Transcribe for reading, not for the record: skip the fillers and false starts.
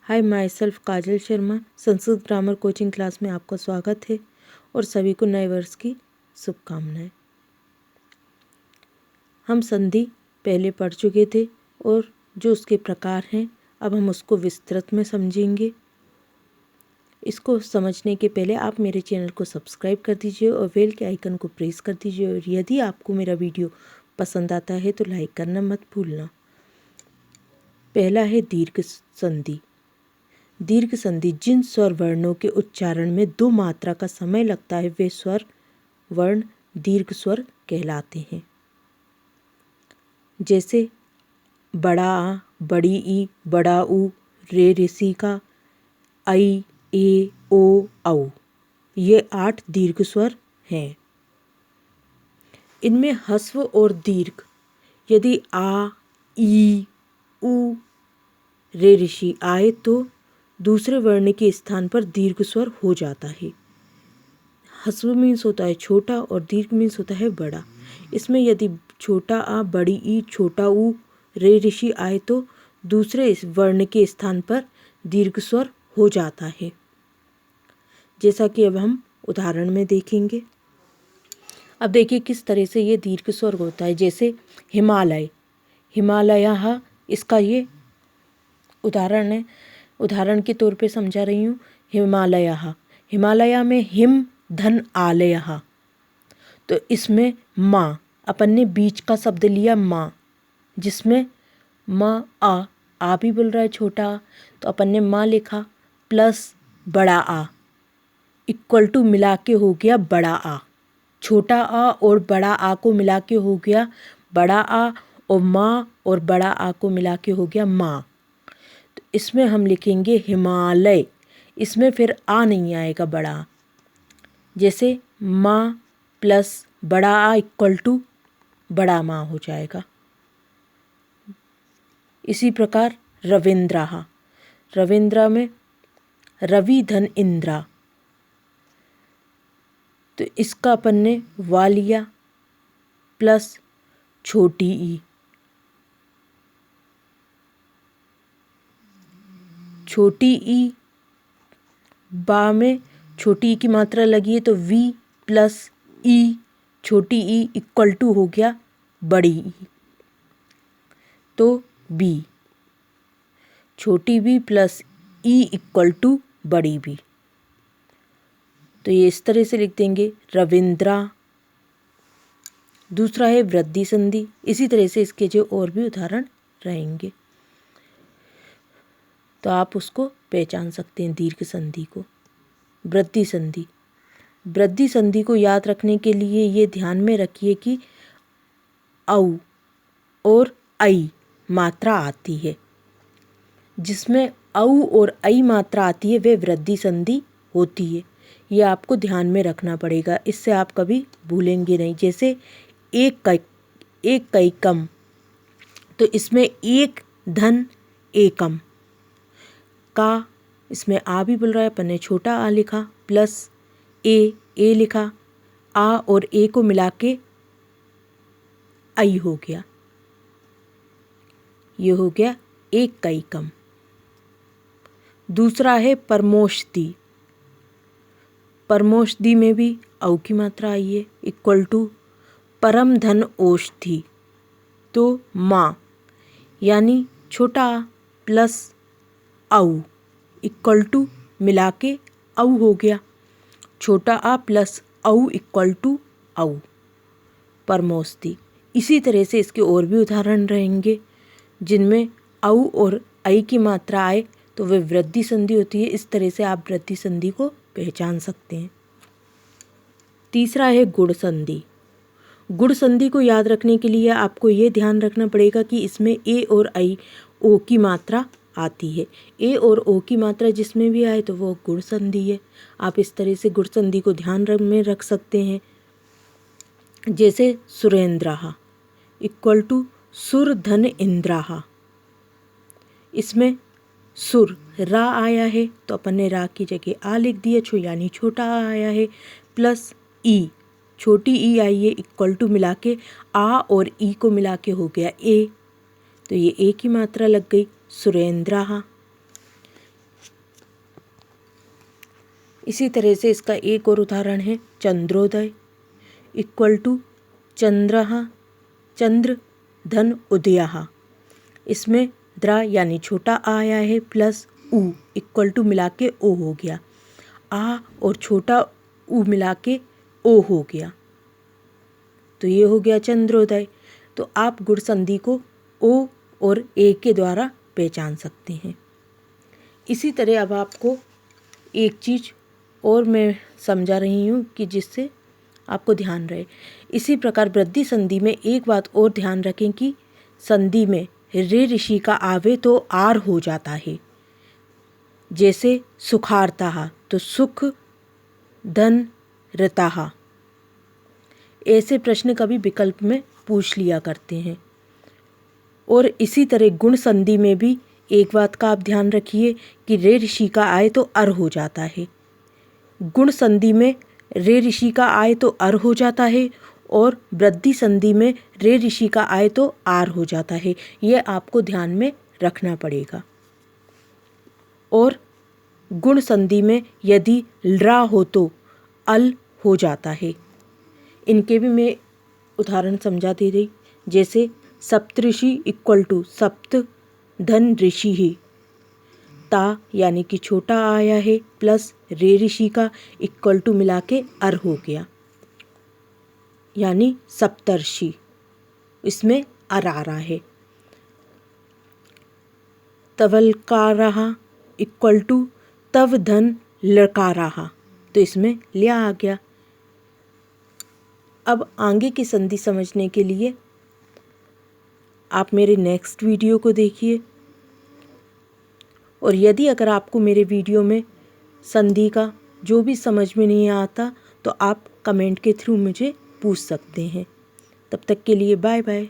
Hi, my self Kajal Sharma. Sanskrit grammar coaching class में आपका स्वागत है और सभी को नए वर्ष की शुभकामनाएं। हम संधि पहले पढ़ चुके थे और जो उसके प्रकार हैं अब हम उसको विस्तृत में समझेंगे। इसको समझने के पहले आप मेरे चैनल को सब्सक्राइब कर दीजिए और बेल के आइकन को प्रेस कर दीजिए और यदि आपको मेरा वीडियो पसंद आता है तो लाइक करना मत भूलना। पहला है दीर्घ संधि। दीर्घ संधि जिन स्वर वर्णों के उच्चारण में दो मात्रा का समय लगता है वे स्वर वर्ण दीर्घ स्वर कहलाते हैं। जैसे बड़ा आ, बड़ी ई, बड़ा ऊ, रे ऋषि का, आई, ए, ओ, औ। ये 8 दीर्घ स्वर हैं। इनमें ह्रस्व और दीर्घ यदि आ, ई, उ, रे ऋषि आए तो दूसरे वर्ण के स्थान पर दीर्घ स्वर हो जाता है। ह्रस्व मीन्स होता है छोटा और दीर्घ मीन्स होता है बड़ा। इसमें यदि छोटा आ, बड़ी ई, छोटा ऊ, रे ऋषि आए तो दूसरे इस वर्ण के स्थान पर दीर्घ स्वर हो जाता है, जैसा कि अब हम उदाहरण में देखेंगे। अब देखिए किस तरह से ये दीर्घ स्वर होता है। जैसे हिमालय, हिमालयः, इसका ये उदाहरण है। उदाहरण के तौर पे समझा रही हूँ। हिमालयः, हिमालय में हिम धन आलयः, तो इसमें माँ, अपन ने बीच का शब्द लिया माँ, जिसमें माँ आ भी बोल रहा है छोटा आ, तो अपन ने माँ लिखा प्लस बड़ा आ इक्वल टू मिला के हो गया बड़ा आ। छोटा आ और बड़ा आ को मिला के हो गया बड़ा आ और माँ और बड़ा आ को मिला के हो गया माँ। तो इसमें हम लिखेंगे हिमालय, इसमें फिर आ नहीं आएगा बड़ा। जैसे माँ प्लस बड़ा आ इक्वल टू बड़ा माँ हो जाएगा। इसी प्रकार रविंद्रः, रविंद्र में रवि धन इंद्रा, तो इसका अपन ने वा लिया प्लस छोटी ई, छोटी ई बा में छोटी ई की मात्रा लगी है तो वी प्लस ई, छोटी ई इक्वल टू हो गया बड़ी ई, तो बी, छोटी B plus E equal to बड़ी बी। तो ये इस तरह से लिख देंगे रविंद्रा। दूसरा है वृद्धि संधि। इसी तरह से इसके जो और भी उदाहरण रहेंगे तो आप उसको पहचान सकते हैं दीर्घ संधि को। वृद्धि संधि, वृद्धि संधि को याद रखने के लिए ये ध्यान में रखिए कि औ और आई मात्रा आती है। जिसमें औ और आई मात्रा आती है वे वृद्धि संधि होती है। ये आपको ध्यान में रखना पड़ेगा, इससे आप कभी भूलेंगे नहीं। जैसे एक कई कम, तो इसमें एक धन एकम का, इसमें आ भी बोल रहा है, अपन ने छोटा आ लिखा प्लस ए लिखा, आ और ए को मिला के आई हो गया। ये हो गया एक कई कम। दूसरा है परमोषधि। परमोषधि में भी औ की मात्रा आई है इक्वल टू परम धन औषधि, तो माँ यानी छोटा आ प्लस औ इक्वल टू मिला के औ हो गया। छोटा आ प्लस औ इक्वल टू औ, परमोषधि। इसी तरह से इसके और भी उदाहरण रहेंगे जिनमें औ और आई की मात्रा आए तो वे वृद्धि संधि होती है। इस तरह से आप वृद्धि संधि को पहचान सकते हैं। तीसरा है गुण संधि। गुण संधि को याद रखने के लिए आपको ये ध्यान रखना पड़ेगा कि इसमें ए और आई ओ की मात्रा आती है। ए और ओ की मात्रा जिसमें भी आए तो वो गुण संधि है। आप इस तरह से गुण संधि को ध्यान में रख सकते हैं। जैसे सुरेंद्रः इक्वल टू सुर धन इंद्राः, इसमें सुर रा आया है तो अपन ने रा की जगह आ लिख दिया, यानी छोटा आ आया है, प्लस ई, छोटी ई आई है इक्वल टू मिला के आ और ई को मिला के हो गया ए, तो ये ए की मात्रा लग गई सुरेंद्रः। इसी तरह से इसका एक और उदाहरण है चंद्रोदय इक्वल टू चंद्रः चंद्र धन उदयः। इसमें द्रा यानी छोटा आ आया है प्लस उ इक्वल टू मिला के ओ हो गया। आ और छोटा उ मिला के ओ हो गया, तो ये हो गया चंद्रोदय। तो आप गुण संधि को ओ और ए के द्वारा पहचान सकते हैं। इसी तरह अब आपको एक चीज़ और मैं समझा रही हूँ कि जिससे आपको ध्यान रहे। इसी प्रकार वृद्धि संधि में एक बात और ध्यान रखें कि संधि में रे ऋषि का आवे तो आर हो जाता है। जैसे सुखार्ताः तो सुख धन ऋताः। ऐसे प्रश्न कभी विकल्प में पूछ लिया करते हैं। और इसी तरह गुण संधि में भी एक बात का आप ध्यान रखिए कि रे ऋषि का आए तो अर हो जाता है। गुण संधि में रे ऋषि का आए तो अर हो जाता है और वृद्धि संधि में रे ऋषि का आए तो आर हो जाता है। ये आपको ध्यान में रखना पड़ेगा। और गुण संधि में यदि ल्रा हो तो अल हो जाता है। इनके भी मैं उदाहरण समझा दे रही। जैसे सप्तऋषि इक्वल टू सप्त धन ऋषि ही। ता यानी कि छोटा आया है प्लस रे ऋषि का इक्वल टू मिला के अर हो गया, यानी सप्तर्षि। इसमें अर आ रहा है। तवलकाराः इक्वल टू तव धन लकाराः, तो इसमें ल्या आ गया। अब आगे की संधि समझने के लिए आप मेरे नेक्स्ट वीडियो को देखिए। और यदि अगर आपको मेरे वीडियो में संधि का जो भी समझ में नहीं आता तो आप कमेंट के थ्रू मुझे पूछ सकते हैं। तब तक के लिए बाय बाय।